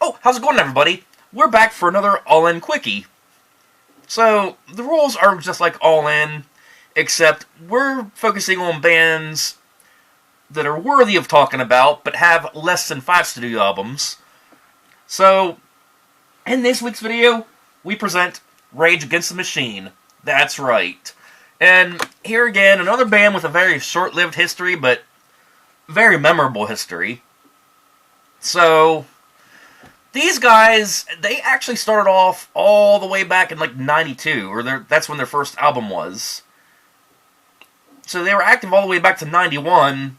Oh, how's it going, everybody? We're back for another All-In Quickie. So, the rules are just like All-In, except we're focusing on bands that are worthy of talking about, but have less than 5 studio albums. So, in this week's video, we present Rage Against the Machine. That's right. And here again, another band with a very short-lived history, but very memorable history. So, these guys, they actually started off all the way back in like 92, or that's when their first album was. So they were active all the way back to 91,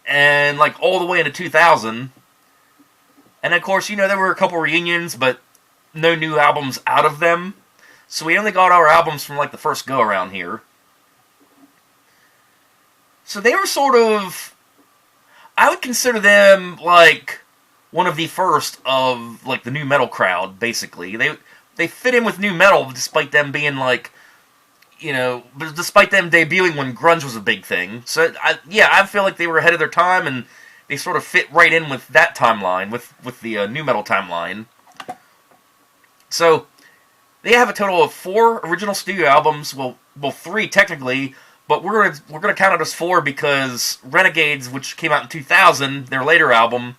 and like all the way into 2000. And of course, there were a couple reunions, but no new albums out of them. So we only got our albums from like the first go around here. So they were sort of, I would consider them like one of the first of like the new metal crowd, basically. They fit in with new metal despite them being like, despite them debuting when grunge was a big thing. So I feel like they were ahead of their time, and they sort of fit right in with that timeline, with the new metal timeline. So they have a total of 4 original studio albums. Well, 3 technically, but we're gonna count it as 4 because Renegades, which came out in 2000, their later album,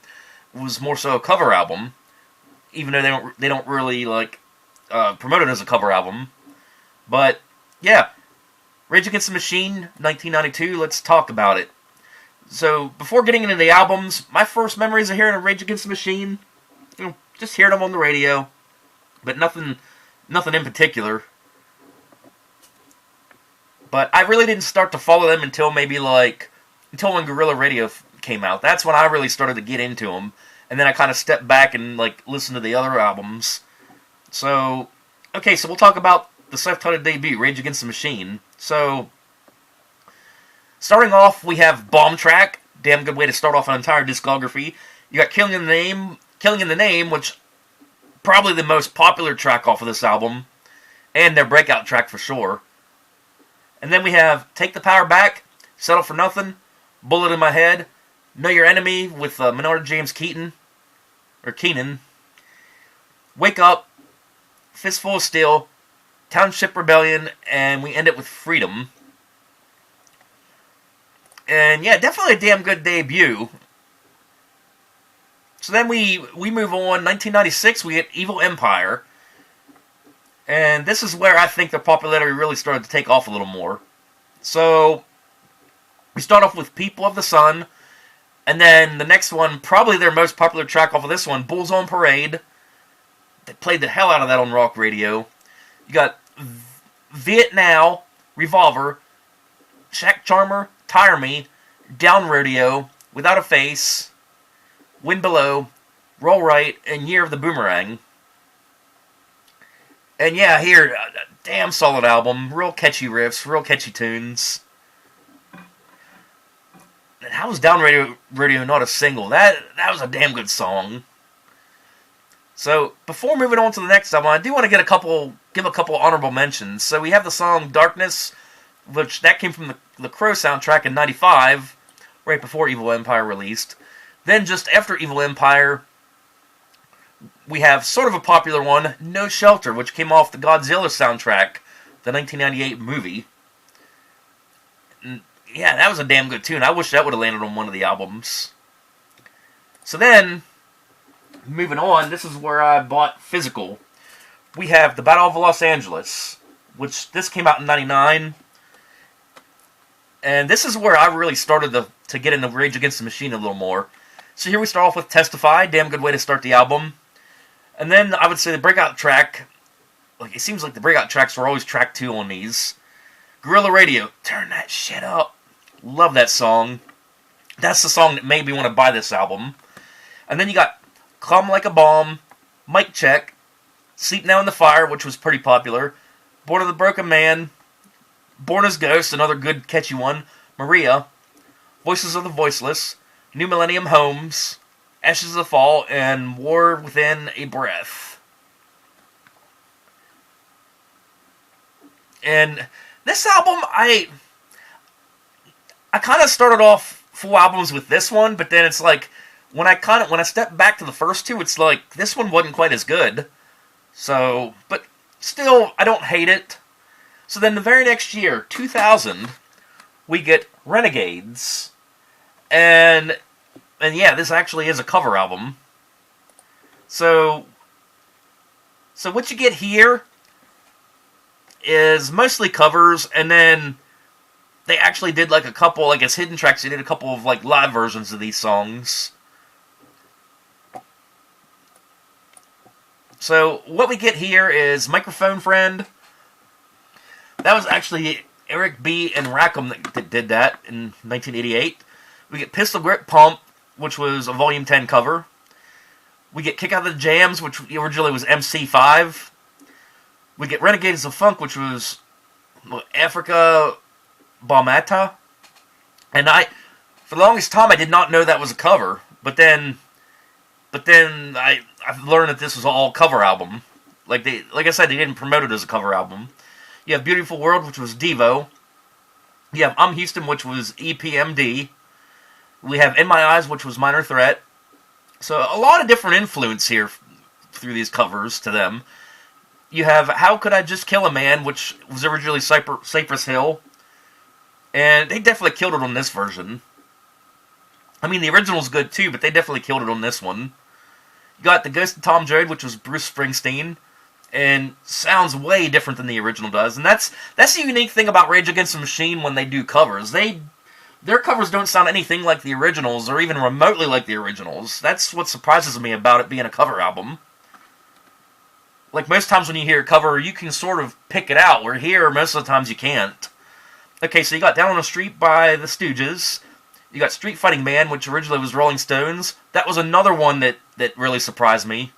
was more so a cover album, even though they don't really like promote it as a cover album. But yeah, Rage Against the Machine, 1992. Let's talk about it. So before getting into the albums, my first memories of hearing Rage Against the Machine, just hearing them on the radio, but nothing in particular. But I really didn't start to follow them until when Guerrilla Radio came out. That's when I really started to get into them, and then I kind of stepped back and like listened to the other albums. So, okay, so we'll talk about the self-titled debut, Rage Against the Machine. So, starting off, we have Bomb Track. Damn good way to start off an entire discography. You got Killing in the Name, which probably the most popular track off of this album, and their breakout track for sure. And then we have Take the Power Back, Settle for Nothing, Bullet in My Head, Know Your Enemy with Maynard James Keenan, Wake Up, Fistful of Steel, Township Rebellion, and we end it with Freedom. And yeah, definitely a damn good debut. So then we move on. 1996, we get Evil Empire. And this is where I think their popularity really started to take off a little more. So we start off with People of the Sun. And then the next one, probably their most popular track off of this one, Bulls on Parade. They played the hell out of that on rock radio. You got Vietnow, Revolver, Shack Charmer, Tire Me, Down Rodeo, Without a Face, Wind Below, Roll Right, and Year of the Boomerang. And yeah, here, a damn solid album. Real catchy riffs, real catchy tunes. And how was Down Radio not a single? That was a damn good song. So, before moving on to the next album, I do want to give a couple honorable mentions. So we have the song Darkness, which that came from the Crow soundtrack in 95, right before Evil Empire released. Then just after Evil Empire, we have sort of a popular one, No Shelter, which came off the Godzilla soundtrack, the 1998 movie. And yeah, that was a damn good tune. I wish that would have landed on one of the albums. So then, moving on, this is where I bought physical. We have The Battle of Los Angeles, which this came out in 99. And this is where I really started to get into Rage Against the Machine a little more. So here we start off with Testify, damn good way to start the album. And then I would say the breakout track, like it seems like the breakout tracks were always track 2 on these. Guerrilla Radio, turn that shit up. Love that song. That's the song that made me want to buy this album. And then you got Come Like a Bomb, Mic Check, Sleep Now in the Fire, which was pretty popular, Born of the Broken Man, Born as Ghost, another good catchy one, Maria, Voices of the Voiceless, New Millennium Homes, Ashes of the Fall, and War Within a Breath. And this album, I kind of started off full albums with this one, but then it's like, when I step back to the first two, it's like this one wasn't quite as good. So, but still, I don't hate it. So then the very next year, 2000, we get Renegades, and yeah, this actually is a cover album. So what you get here is mostly covers, and then they actually did like a couple, like as hidden tracks, they did a couple of like live versions of these songs. So what we get here is Microphone Friend. That was actually Eric B. and Rackham that did that in 1988. We get Pistol Grip Pump, which was a Volume 10 cover. We get Kick Out the Jams, which originally was MC5. We get Renegades of Funk, which was Africa Bombata. And for the longest time, I did not know that was a cover. But then I've learned that this was all cover album. Like I said, they didn't promote it as a cover album. You have Beautiful World, which was Devo. You have I'm Houston, which was EPMD. We have In My Eyes, which was Minor Threat. So a lot of different influence here through these covers to them. You have How Could I Just Kill a Man, which was originally Cypress Hill. And they definitely killed it on this version. I mean, the original's good too, but they definitely killed it on this one. You got The Ghost of Tom Joad, which was Bruce Springsteen. And sounds way different than the original does. And that's the unique thing about Rage Against the Machine when they do covers. Their covers don't sound anything like the originals, or even remotely like the originals. That's what surprises me about it being a cover album. Like, most times when you hear a cover, you can sort of pick it out, where here, most of the times you can't. Okay, so you got Down on the Street by the Stooges. You got Street Fighting Man, which originally was Rolling Stones. That was another one that really surprised me.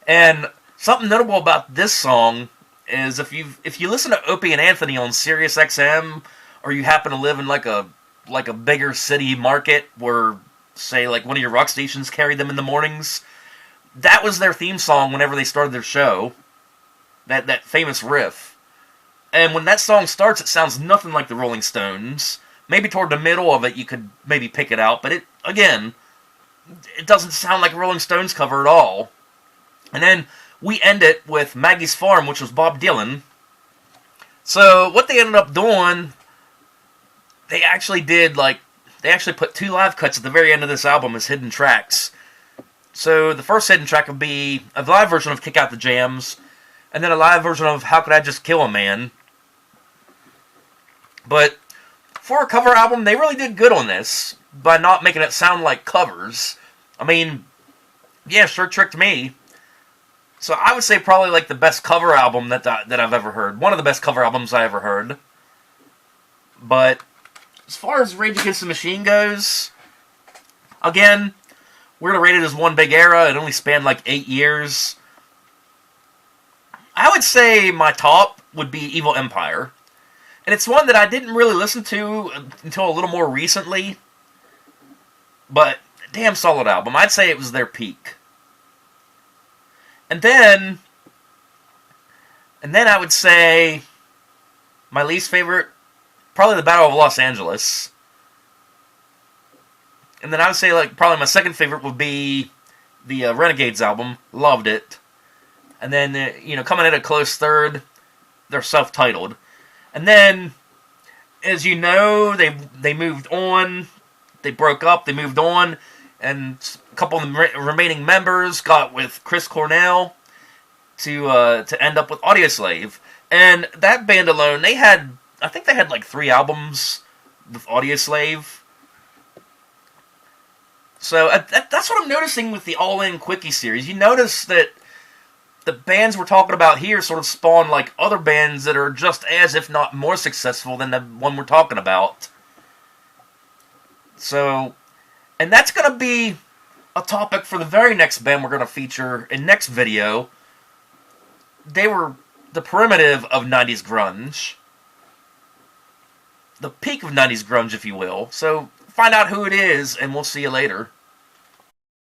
And something notable about this song is if you listen to Opie and Anthony on Sirius XM, or you happen to live in like a bigger city market where, say, like one of your rock stations carried them in the mornings, that was their theme song whenever they started their show. That famous riff. And when that song starts, it sounds nothing like the Rolling Stones. Maybe toward the middle of it you could maybe pick it out, but it doesn't sound like a Rolling Stones cover at all. And then we end it with Maggie's Farm, which was Bob Dylan. So what they ended up doing, they actually put 2 live cuts at the very end of this album as hidden tracks. So the first hidden track would be a live version of Kick Out the Jams, and then a live version of How Could I Just Kill a Man. But for a cover album, they really did good on this by not making it sound like covers. I mean, yeah, sure tricked me. So I would say probably like the best cover album that I've ever heard. One of the best cover albums I ever heard. But as far as Rage Against the Machine goes, again, we're going to rate it as one big era. It only spanned like 8 years. I would say my top would be Evil Empire. And it's one that I didn't really listen to until a little more recently. But damn solid album. I'd say it was their peak. And then I would say my least favorite, probably the Battle of Los Angeles. And then I would say like probably my second favorite would be the Renegades album. Loved it. And then coming in a close third, they're self-titled. And then, as you know, they moved on. They broke up. They moved on. And a couple of the remaining members got with Chris Cornell to end up with Audioslave. And that band alone, I think they had like 3 albums with Audioslave. So that's what I'm noticing with the All In Quickie series. You notice that the bands we're talking about here sort of spawn like other bands that are just as, if not more successful than the one we're talking about. So, and that's going to be a topic for the very next band we're going to feature in next video. They were the primitive of 90s grunge. The peak of 90s grunge, if you will. So, find out who it is, and we'll see you later.